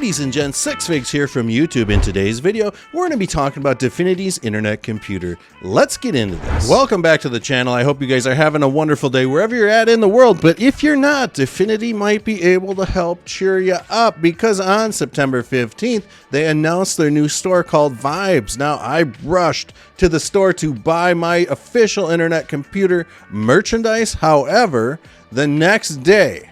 Ladies and gents, Six Figs here from YouTube. In today's video, we're going to be talking about Dfinity's internet computer. Let's get into this. Welcome back to the channel. I hope you guys are having a wonderful day wherever you're at in the world. But if you're not, Dfinity might be able to help cheer you up, because on September 15th, they announced their new store called Vibes. Now, I rushed to the store to buy my official internet computer merchandise. However, the next day,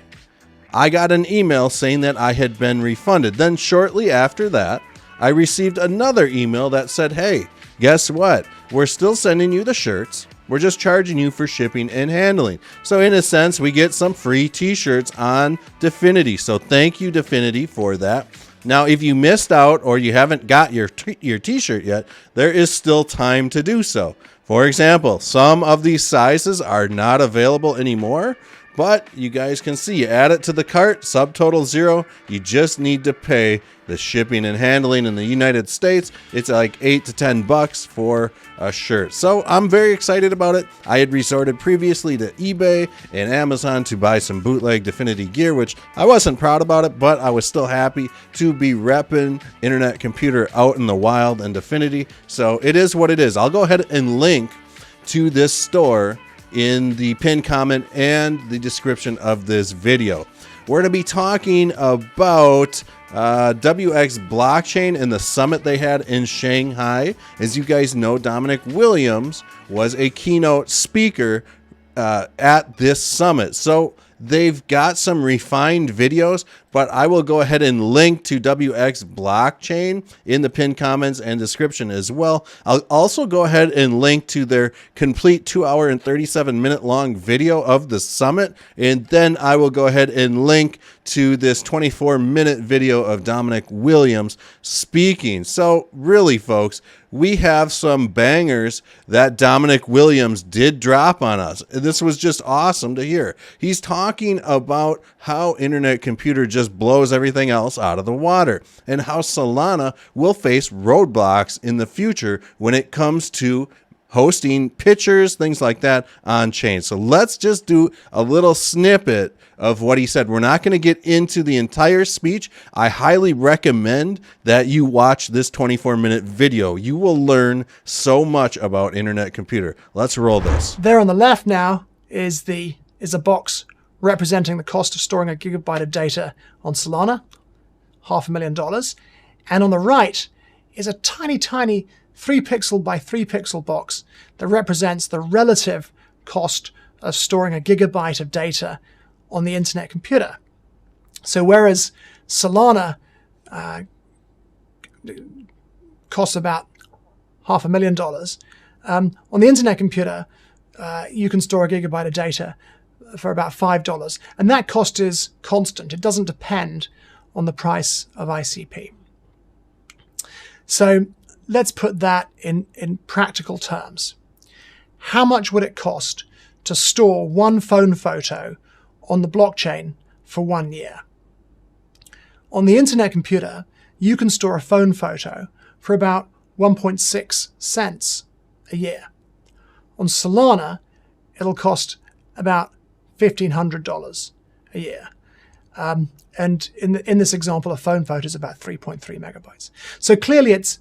I got an email saying that I had been refunded. Then shortly after that, I received another email that said, hey, guess what? We're still sending you the shirts. We're just charging you for shipping and handling. So in a sense, we get some free t-shirts on Dfinity. So thank you, Dfinity, for that. Now, if you missed out or you haven't got your t-shirt yet, there is still time to do so. For example, some of these sizes are not available anymore. But you guys can see, you add it to the cart, subtotal $0. You just need to pay the shipping and handling. In the United States, it's like $8 to $10 for a shirt. So I'm very excited about it. I had resorted previously to eBay and Amazon to buy some bootleg Dfinity gear, which I wasn't proud about it, but I was still happy to be repping internet computer out in the wild and Dfinity. So it is what it is. I'll go ahead and link to this store in the pinned comment and the description of this video. We're going to be talking about WX blockchain and the summit they had in Shanghai. As you guys know, Dominic Williams was a keynote speaker at this summit. So they've got some refined videos, but I will go ahead and link to WX blockchain in the pinned comments and description as well. I'll also go ahead and link to their complete 2-hour and 37-minute long video of the summit. And then I will go ahead and link to this 24-minute video of Dominic Williams speaking. So really, folks, we have some bangers that Dominic Williams did drop on us. This was just awesome to hear. He's talking about how internet computer just blows everything else out of the water, and how Solana will face roadblocks in the future when it comes to hosting pictures, things like that on chain. So let's just do a little snippet of what he said. We're not going to get into the entire speech. I highly recommend that you watch this 24-minute video. You will learn so much about internet computer. Let's roll this. There on the left now is a box representing the cost of storing a gigabyte of data on Solana, $500,000. And on the right is a tiny, tiny 3 pixel by 3 pixel box that represents the relative cost of storing a gigabyte of data on the internet computer. So whereas Solana costs about $500,000, on the internet computer, you can store a gigabyte of data for about $5. And that cost is constant. It doesn't depend on the price of ICP. So let's put that in practical terms. How much would it cost to store one phone photo on the blockchain for 1 year? On the internet computer, you can store a phone photo for about 1.6 cents a year. On Solana, it'll cost about $1,500 a year. And in this example, a phone photo is about 3.3 megabytes. So clearly it's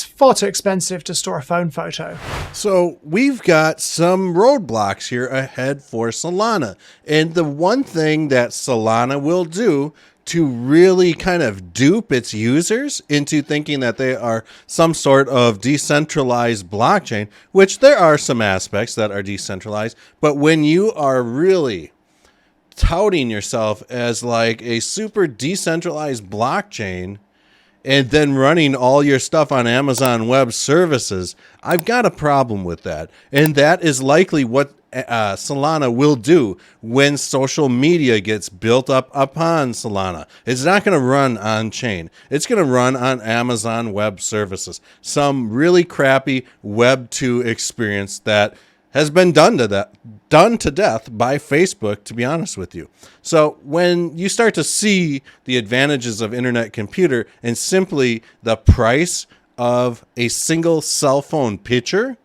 far too expensive to store a phone photo. So we've got some roadblocks here ahead for Solana. And the one thing that Solana will do to really kind of dupe its users into thinking that they are some sort of decentralized blockchain, which there are some aspects that are decentralized, but when you are really touting yourself as like a super decentralized blockchain and then running all your stuff on Amazon Web Services, I've got a problem with that. And that is likely what Solana will do when social media gets built up upon Solana. It's not going to run on chain. It's going to run on Amazon Web Services. Some really crappy Web 2 experience that has been done to death by Facebook, to be honest with you. So when you start to see the advantages of internet computer and simply the price of a single cell phone picture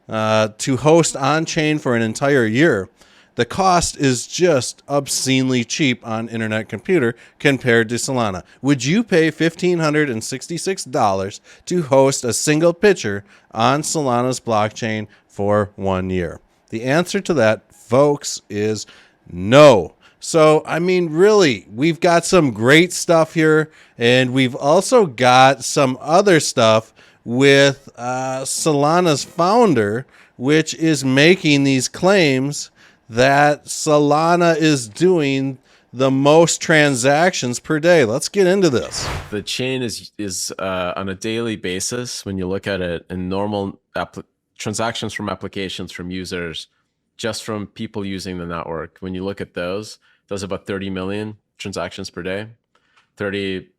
to host on chain for an entire year, the cost is just obscenely cheap on Internet Computer compared to Solana. Would you pay $1,566 to host a single picture on Solana's blockchain for 1 year? The answer to that, folks, is no. So, I mean, really, we've got some great stuff here, and we've also got some other stuff with Solana's founder, which is making these claims that Solana is doing the most transactions per day. Let's get into this. The chain is on a daily basis, when you look at it in normal transactions from applications from users, just from people using the network. When you look at those, does about 30 million transactions per day.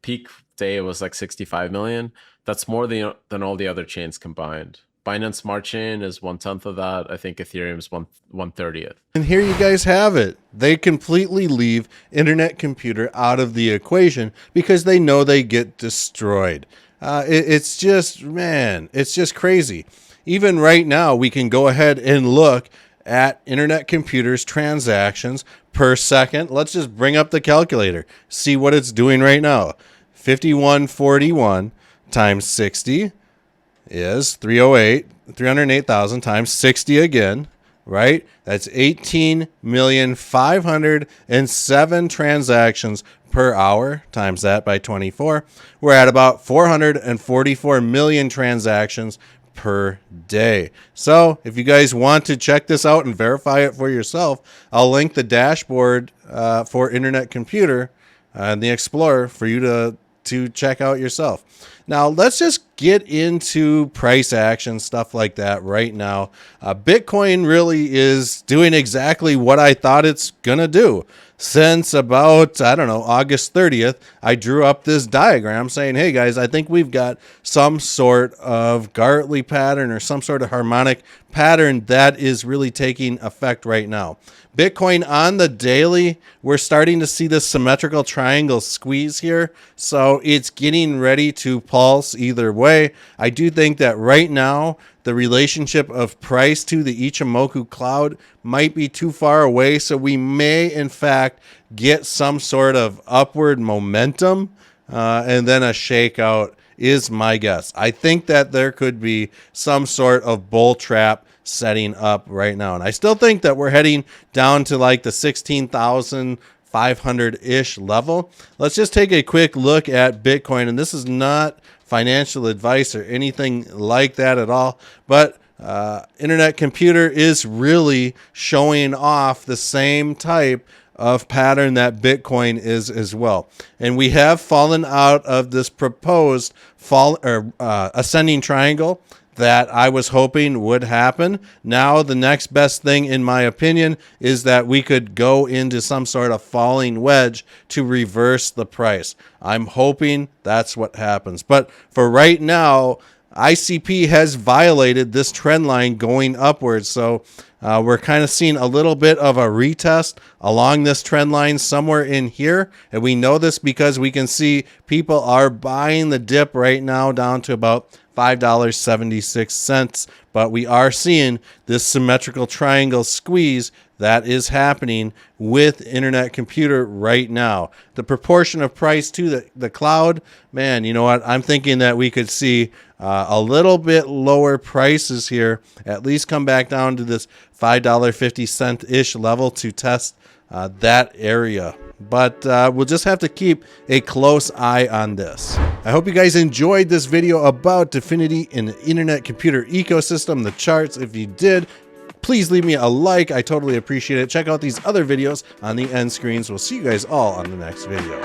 Peak day was like 65 million. That's more than all the other chains combined. Binance Smart Chain is 1/10 of that. I think Ethereum is 1/30th. And here you guys have it. They completely leave Internet Computer out of the equation because they know they get destroyed. It's just, man, it's just crazy. Even right now, we can go ahead and look at Internet Computer's transactions per second. Let's just bring up the calculator, see what it's doing right now. 5141 times 60 is 308,000 times 60 again, right? That's 18,507 transactions per hour. Times that by 24. We're at about 444 million transactions per day. So if you guys want to check this out and verify it for yourself, I'll link the dashboard for Internet Computer and the Explorer for you to check out yourself. Now let's just get into price action, stuff like that right now. Bitcoin really is doing exactly what I thought it's gonna do. Since about, I don't know, August 30th, I drew up this diagram saying, hey guys, I think we've got some sort of Gartley pattern or some sort of harmonic pattern that is really taking effect right now. Bitcoin on the daily, we're starting to see this symmetrical triangle squeeze here. So it's getting ready to pulse either way. I do think that right now, the relationship of price to the Ichimoku cloud might be too far away. So we may, in fact, get some sort of upward momentum and then a shakeout is my guess. I think that there could be some sort of bull trap setting up right now. And I still think that we're heading down to like the 16,500-ish level. Let's just take a quick look at Bitcoin. And this is not financial advice or anything like that at all. But Internet Computer is really showing off the same type of pattern that Bitcoin is as well. And we have fallen out of this proposed ascending triangle that I was hoping would happen. Now, the next best thing, in my opinion, is that we could go into some sort of falling wedge to reverse the price. I'm hoping that's what happens. But for right now, ICP has violated this trend line going upwards. So we're kind of seeing a little bit of a retest along this trend line somewhere in here. And we know this because we can see people are buying the dip right now down to about $5.76. But we are seeing this symmetrical triangle squeeze that is happening with Internet Computer right now. The proportion of price to the cloud, man, you know what? I'm thinking that we could see a little bit lower prices here, at least come back down to this $5.50-ish level to test that area. But we'll just have to keep a close eye on this. I hope you guys enjoyed this video about Dfinity and the Internet Computer ecosystem, the charts. If you did, please leave me a like. I totally appreciate it. Check out these other videos on the end screens. We'll see you guys all on the next video.